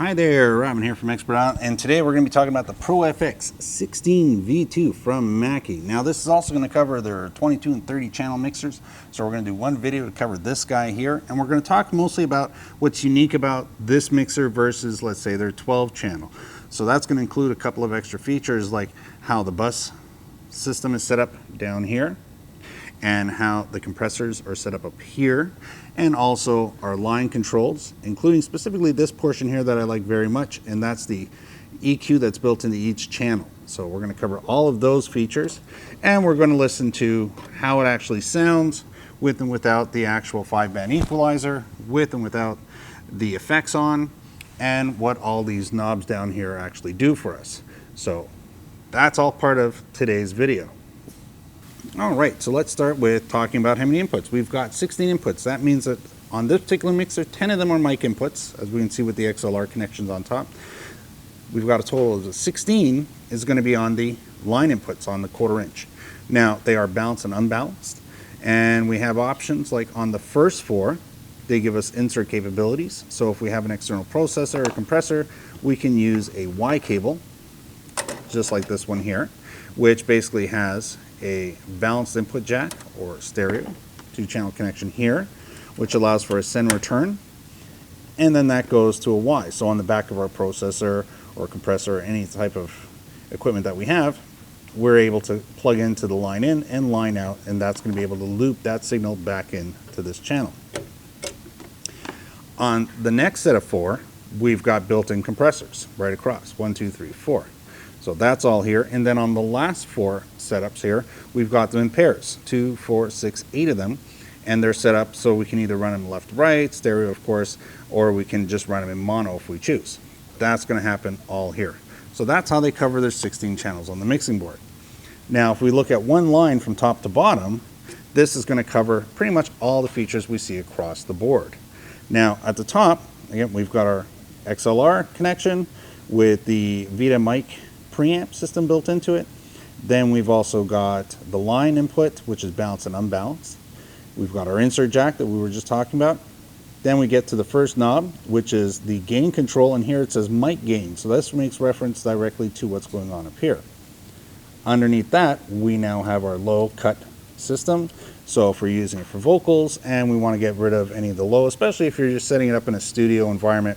Hi there, Robin here from Expert On, and today we're going to be talking about the ProFX16v2 from Mackie. Now this is also going to cover their 22 and 30 channel mixers, so we're going to do one video to cover this guy here, and we're going to talk mostly about what's unique about this mixer versus, let's say, their 12 channel. So that's going to include a couple of extra features like how the bus system is set up down here, and how the compressors are set up here, and also our line controls, including specifically this portion here that I like very much, and that's the EQ that's built into each channel. So we're going to cover all of those features, and we're going to listen to how it actually sounds with and without the actual 5-band equalizer, with and without the effects on, and what all these knobs down here actually do for us. So that's all part of today's video. All right, so let's start with talking about how many inputs. We've got 16 inputs. That means that on this particular mixer, 10 of them are mic inputs, as we can see with the XLR connections on top. We've got a total of 16 is going to be on the line inputs on the 1/4 inch. Now, they are balanced and unbalanced, and we have options like on the first 4, they give us insert capabilities. So if we have an external processor or compressor, we can use a Y cable, just like this one here, which basically has a balanced input jack or stereo 2-channel connection here, which allows for a send return, and then that goes to a Y. So on the back of our processor or compressor or any type of equipment that we have, we're able to plug into the line in and line out, and that's going to be able to loop that signal back into this channel. On the next set of 4, we've got built-in compressors right across, 1, 2, 3, 4. So that's all here, and then on the last 4 setups here, we've got them in pairs, 2, 4, 6, 8 of them, and they're set up so we can either run them left to right, stereo of course, or we can just run them in mono if we choose. That's going to happen all here. So that's how they cover their 16 channels on the mixing board. Now if we look at one line from top to bottom, this is going to cover pretty much all the features we see across the board. Now at the top, again, we've got our XLR connection with the Vita mic preamp system built into it. Then we've also got the line input, which is balanced and unbalanced. We've got our insert jack that we were just talking about. Then we get to the first knob, which is the gain control, and here it says mic gain. So this makes reference directly to what's going on up here. Underneath that, we now have our low cut system. So if we're using it for vocals and we want to get rid of any of the low, especially if you're just setting it up in a studio environment,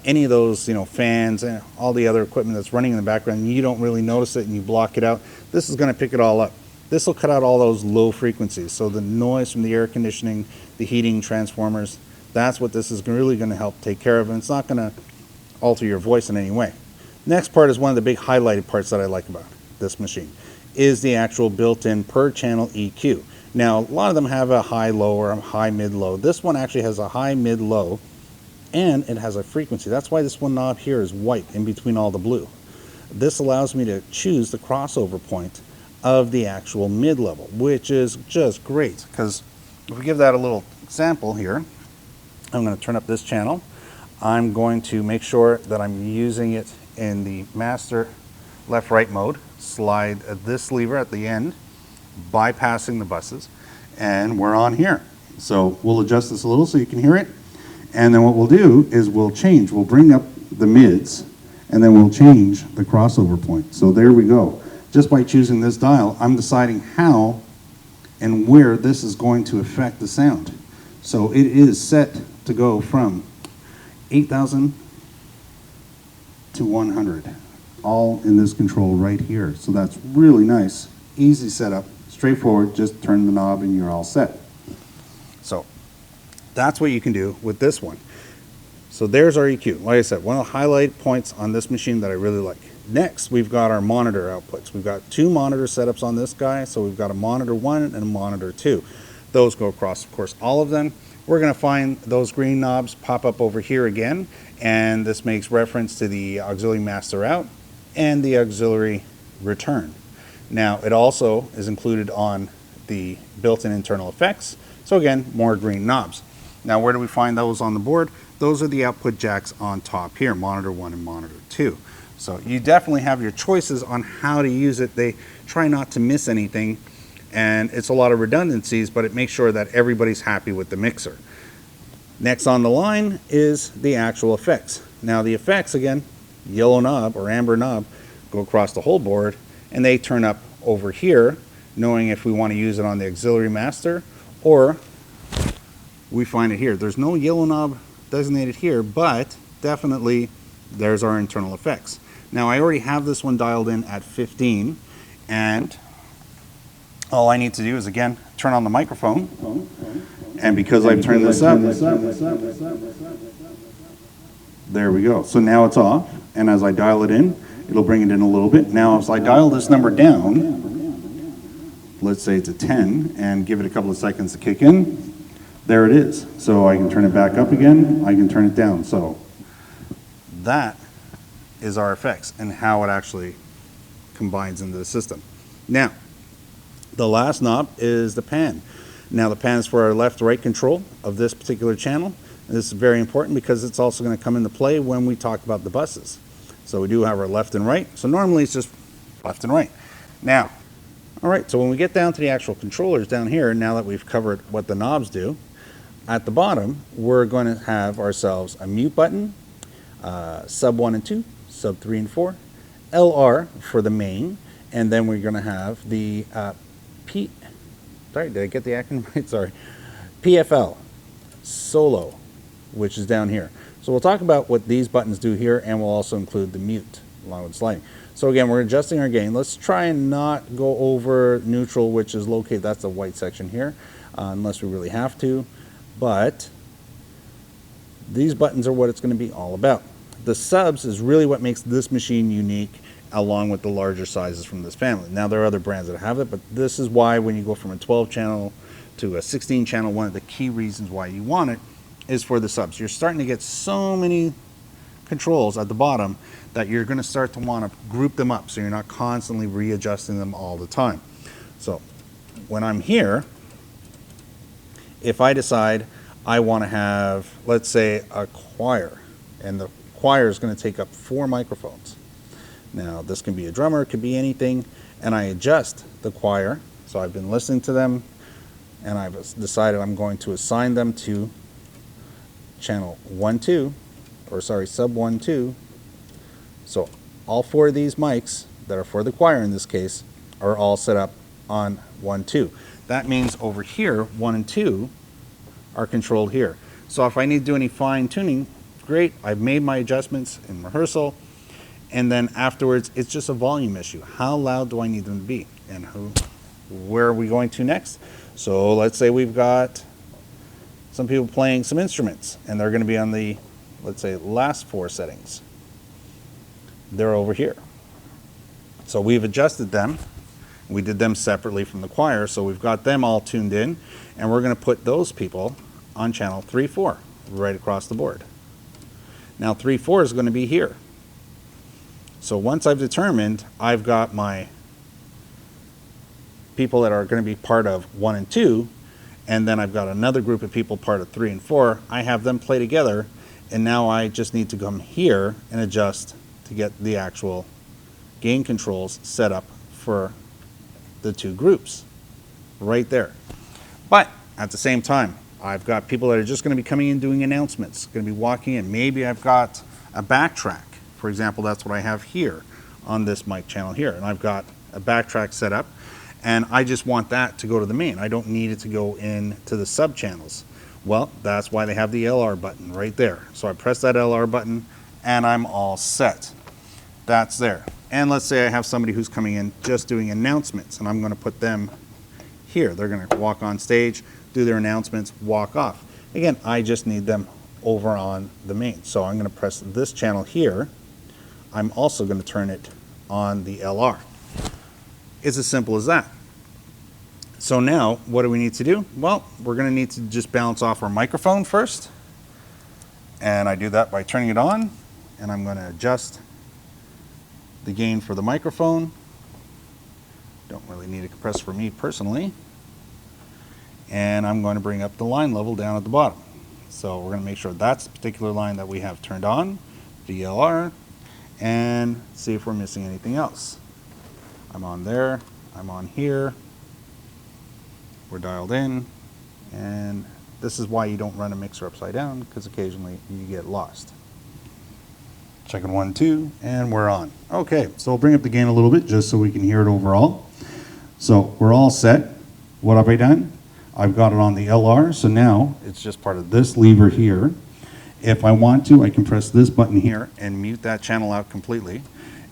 any of those, fans and all the other equipment that's running in the background, and you don't really notice it and you block it out, this is going to pick it all up. This will cut out all those low frequencies. So the noise from the air conditioning, the heating, transformers, that's what this is really going to help take care of, and it's not going to alter your voice in any way. Next part is one of the big highlighted parts that I like about this machine, is the actual built-in per channel EQ. Now a lot of them have a high-low or a high-mid-low. This one actually has a high-mid-low, and it has a frequency. That's why this one knob here is white in between all the blue. This allows me to choose the crossover point of the actual mid-level, which is just great, because if we give that a little example here, I'm going to turn up this channel. I'm going to make sure that I'm using it in the master left-right mode, slide this lever at the end, bypassing the buses, and we're on here. So we'll adjust this a little so you can hear it. And then what we'll do is we'll bring up the mids, and then we'll change the crossover point. So there we go. Just by choosing this dial, I'm deciding how and where this is going to affect the sound. So it is set to go from 8,000 to 100, all in this control right here. So that's really nice, easy setup, straightforward, just turn the knob and you're all set. So that's what you can do with this one. So there's our EQ. Like I said, one of the highlight points on this machine that I really like. Next, we've got our monitor outputs. We've got 2 monitor setups on this guy. So we've got a monitor 1 and a monitor 2. Those go across, of course, all of them. We're going to find those green knobs pop up over here again. And this makes reference to the auxiliary master out and the auxiliary return. Now, it also is included on the built-in internal effects. So again, more green knobs. Now, where do we find those on the board? Those are the output jacks on top here, monitor 1 and monitor 2. So you definitely have your choices on how to use it. They try not to miss anything, and it's a lot of redundancies, but it makes sure that everybody's happy with the mixer. Next on the line is the actual effects. Now the effects, again, yellow knob or amber knob, go across the whole board, and they turn up over here, knowing if we want to use it on the auxiliary master, or we find it here. There's no yellow knob designated here, but definitely there's our internal effects. Now I already have this one dialed in at 15, and all I need to do is, again, turn on the microphone, and because I've turned this up, there we go. So now it's off, and as I dial it in, it'll bring it in a little bit. Now as I dial this number down, let's say it's a 10, and give it a couple of seconds to kick in, there it is. So I can turn it back up again, I can turn it down. So that is our effects and how it actually combines into the system. Now, the last knob is the pan. Now the pan is for our left-right control of this particular channel. And this is very important because it's also going to come into play when we talk about the buses. So we do have our left and right. So normally it's just left and right. Now, all right, so when we get down to the actual controllers down here, now that we've covered what the knobs do, at the bottom, we're going to have ourselves a mute button, sub 1 and 2, sub 3 and 4, LR for the main, and then we're going to have the sorry, did I get the acronym right? Sorry. PFL, solo, which is down here. So we'll talk about what these buttons do here, and we'll also include the mute along with sliding. So again, we're adjusting our gain. Let's try and not go over neutral, which is located, that's the white section here, unless we really have to. But these buttons are what it's going to be all about. The subs is really what makes this machine unique, along with the larger sizes from this family. Now there are other brands that have it, but this is why when you go from a 12 channel to a 16 channel, one of the key reasons why you want it is for the subs. You're starting to get so many controls at the bottom that you're going to start to want to group them up so you're not constantly readjusting them all the time. So when I'm here, if I decide I want to have, let's say, a choir, and the choir is going to take up 4 microphones. Now this can be a drummer, it could be anything, and I adjust the choir. So I've been listening to them, and I've decided I'm going to assign them to channel 1, 2, or sorry, sub 1, 2. So all 4 of these mics that are for the choir in this case are all set up on 1, 2. That means over here, 1 and 2 are controlled here. So if I need to do any fine tuning, great, I've made my adjustments in rehearsal, and then afterwards it's just a volume issue. How loud do I need them to be, and where are we going to next? So let's say we've got some people playing some instruments, and they're going to be on the, let's say, last 4 settings. They're over here. So we've adjusted them. We did them separately from the choir, so we've got them all tuned in, and we're going to put those people on channel 3, 4, right across the board. Now 3, 4 is going to be here. So once I've determined I've got my people that are going to be part of 1 and 2, and then I've got another group of people part of 3 and 4, I have them play together, and now I just need to come here and adjust to get the actual gain controls set up for the 2 groups right there. But at the same time, I've got people that are just going to be coming in doing announcements, going to be walking in. Maybe I've got a backtrack. For example, that's what I have here on this mic channel here, and I've got a backtrack set up, and I just want that to go to the main. I don't need it to go into the sub channels. Well, that's why they have the LR button right there. So I press that LR button, and I'm all set. That's there. And let's say I have somebody who's coming in just doing announcements, and I'm going to put them here. They're going to walk on stage, do their announcements, walk off. Again, I just need them over on the main. So I'm going to press this channel here. I'm also going to turn it on the LR. It's as simple as that. So now, what do we need to do? Well, we're going to need to just balance off our microphone first. And I do that by turning it on, and I'm going to adjust the gain for the microphone. Don't really need a compressor for me personally. And I'm going to bring up the line level down at the bottom. So we're going to make sure that's the particular line that we have turned on, VLR, and see if we're missing anything else. I'm on there, I'm on here, we're dialed in, and This is why you don't run a mixer upside down, because occasionally you get lost. Checking 1, 2, and we're on. Okay, so I'll bring up the gain a little bit just so we can hear it overall. So we're all set. What have I done? I've got it on the LR, so now it's just part of this lever here. If I want to, I can press this button here and mute that channel out completely.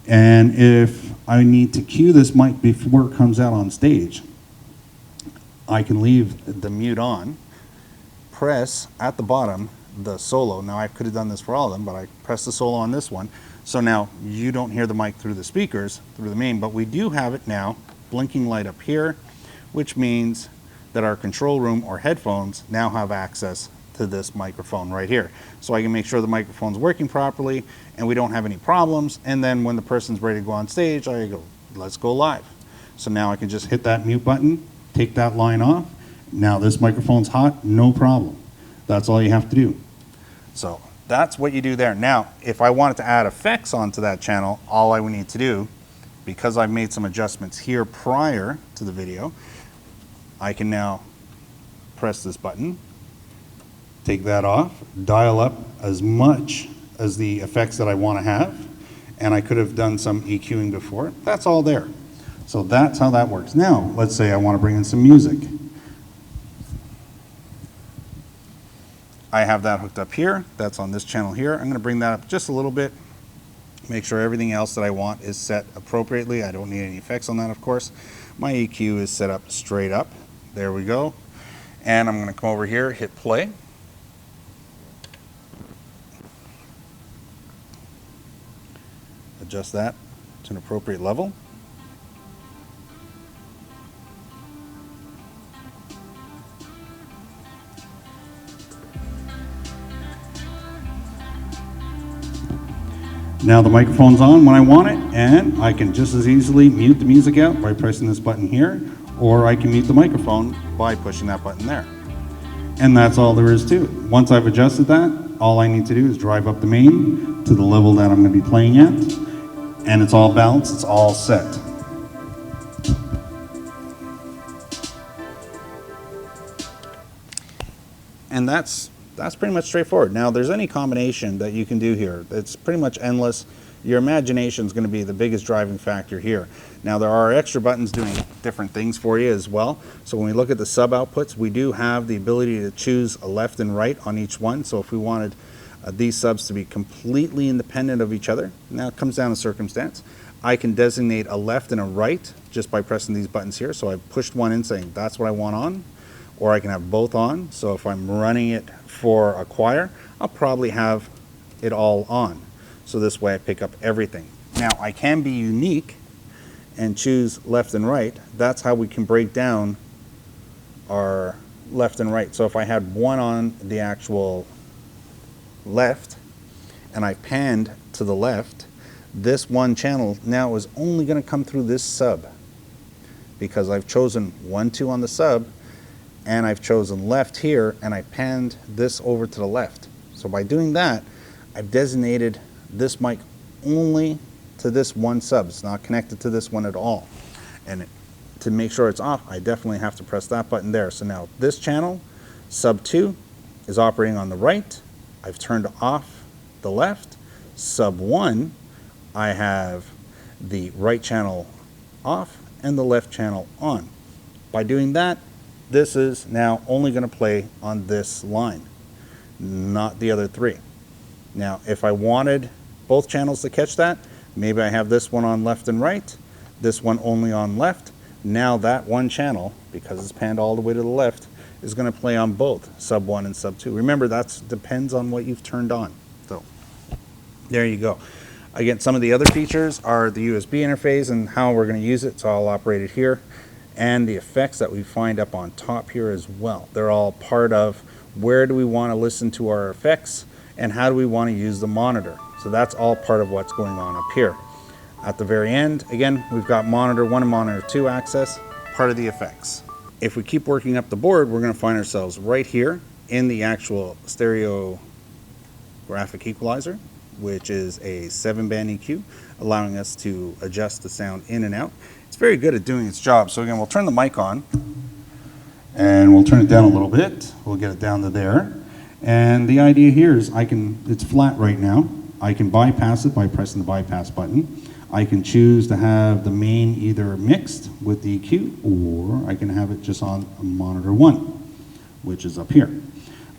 And if I need to cue this mic before it comes out on stage, I can leave the mute on, press at the bottom the solo. Now I could have done this for all of them, but I press the solo on this one. So now you don't hear the mic through the speakers, through the main, but we do have it now, blinking light up here, which means that our control room or headphones now have access to this microphone right here. So I can make sure the microphone's working properly and we don't have any problems. And then when the person's ready to go on stage, I go, let's go live. So now I can just hit that mute button, take that line off. Now this microphone's hot, no problem. That's all you have to do. So that's what you do there. Now, if I wanted to add effects onto that channel, all I would need to do, because I've made some adjustments here prior to the video, I can now press this button, take that off, dial up as much as the effects that I want to have, and I could have done some EQing before. That's all there. So that's how that works. Now, let's say I want to bring in some music. I have that hooked up here. That's on this channel here. I'm going to bring that up just a little bit, make sure everything else that I want is set appropriately. I don't need any effects on that, of course. My EQ is set up straight up. There we go. And I'm going to come over here, hit play. Adjust that to an appropriate level. Now the microphone's on when I want it, and I can just as easily mute the music out by pressing this button here, or I can mute the microphone by pushing that button there. And that's all there is to it. Once I've adjusted that, all I need to do is drive up the main to the level that I'm going to be playing at, and it's all balanced, it's all set. And that's pretty much straightforward. Now, there's any combination that you can do here. It's pretty much endless. Your imagination is going to be the biggest driving factor here. Now, there are extra buttons doing different things for you as well. So when we look at the sub outputs, we do have the ability to choose a left and right on each one. So if we wanted these subs to be completely independent of each other, now it comes down to circumstance. I can designate a left and a right just by pressing these buttons here. So I pushed one in saying that's what I want on, or I can have both on. So if I'm running it for a choir, I'll probably have it all on. So this way I pick up everything. Now I can be unique and choose left and right. That's how we can break down our left and right. So if I had one on the actual left and I panned to the left, this one channel now is only going to come through this sub because I've chosen 1, 2 on the sub, and I've chosen left here, and I panned this over to the left. So by doing that, I've designated this mic only to this one sub. It's not connected to this one at all. And to make sure it's off, I definitely have to press that button there. So now this channel, sub 2, is operating on the right. I've turned off the left. Sub 1, I have the right channel off and the left channel on. By doing that, this is now only going to play on this line, not the other 3. Now, if I wanted both channels to catch that, maybe I have this one on left and right, this one only on left. Now that one channel, because it's panned all the way to the left, is going to play on both sub 1 and sub 2. Remember, that depends on what you've turned on. So there you go. Again, some of the other features are the USB interface and how we're going to use it. So I'll operate it here. And the effects that we find up on top here as well. They're all part of where do we want to listen to our effects and how do we want to use the monitor. So that's all part of what's going on up here. At the very end, again, we've got monitor 1 and monitor 2 access, part of the effects. If we keep working up the board, we're going to find ourselves right here in the actual stereo graphic equalizer, which is a 7-band EQ, allowing us to adjust the sound in and out. It's very good at doing its job. So again, we'll turn the mic on, And we'll turn it down a little bit. We'll get it down to there. And the idea here is it's flat right now. I can bypass it by pressing the bypass button. I can choose to have the main either mixed with the EQ, or I can have it just on monitor 1, which is up here.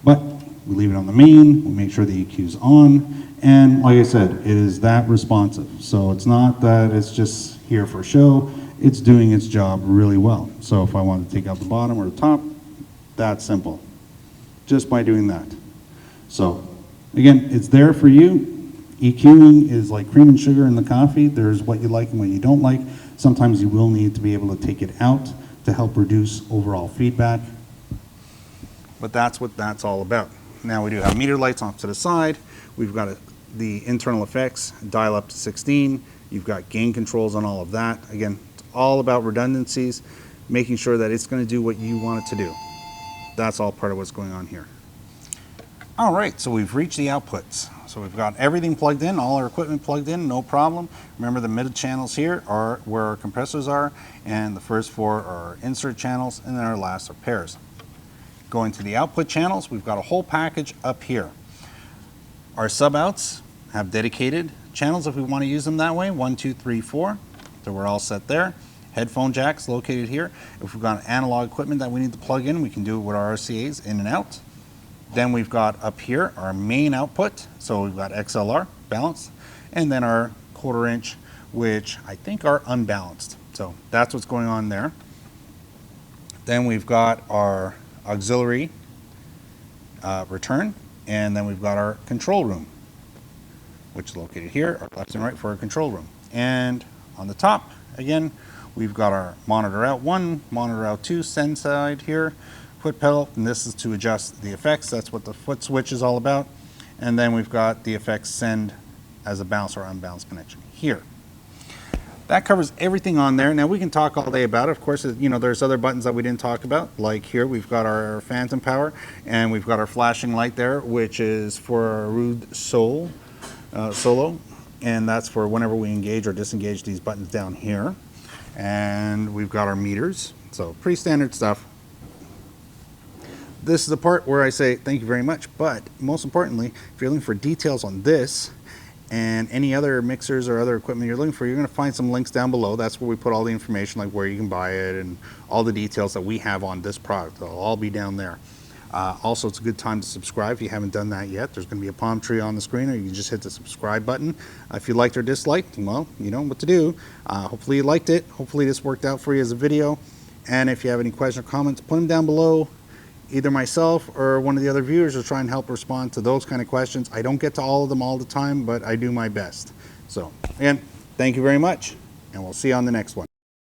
But we leave it on the main, we make sure the EQ's on, and like I said, it is that responsive. So it's not that it's just here for show, it's doing its job really well. So if I want to take out the bottom or the top, that's simple, just by doing that. So again, it's there for you. EQing is like cream and sugar in the coffee. There's what you like and what you don't like. Sometimes you will need to be able to take it out to help reduce overall feedback. But that's what that's all about. Now we do have meter lights off to the side. We've got the internal effects, dial up to 16. You've got gain controls on all of that. Again, it's all about redundancies, making sure that it's going to do what you want it to do. That's all part of what's going on here. All right, so we've reached the outputs. So we've got everything plugged in, all our equipment plugged in, no problem. Remember the middle channels here are where our compressors are, and the first 4 are our insert channels, and then our last are pairs. Going to the output channels, we've got a whole package up here. Our sub-outs have dedicated channels if we want to use them that way, 1, 2, 3, 4. So we're all set there. Headphone jacks located here. If we've got analog equipment that we need to plug in, we can do it with our RCAs in and out. Then we've got up here our main output. So we've got XLR, balanced, and then our 1/4 inch, which I think are unbalanced. So that's what's going on there. Then we've got our auxiliary return, and then we've got our control room, which is located here, our left and right for our control room. And on the top, again, we've got our monitor out 1, monitor out 2, send side here, foot pedal, and this is to adjust the effects. That's what the foot switch is all about. And then we've got the effects send as a balanced or unbalanced connection here. That covers everything on there. Now we can talk all day about it. Of course, you know, there's other buttons that we didn't talk about. Like here, we've got our phantom power, and we've got our flashing light there, which is for our Rude solo, and that's for whenever we engage or disengage these buttons down here. And we've got our meters, so pretty standard stuff. This is the part where I say thank you very much, but most importantly, if you're looking for details on this and any other mixers or other equipment you're looking for, you're going to find some links down below. That's where we put all the information, like where you can buy it and all the details that we have on this product. They'll all be down there. Also, it's a good time to subscribe if you haven't done that yet. There's going to be a palm tree on the screen, or you can just hit the subscribe button. If you liked or disliked, well, you know what to do. Hopefully you liked it. Hopefully this worked out for you as a video. And if you have any questions or comments, put them down below. Either myself or one of the other viewers will try and help respond to those kind of questions. I don't get to all of them all the time, but I do my best. So again, thank you very much, and we'll see you on the next one.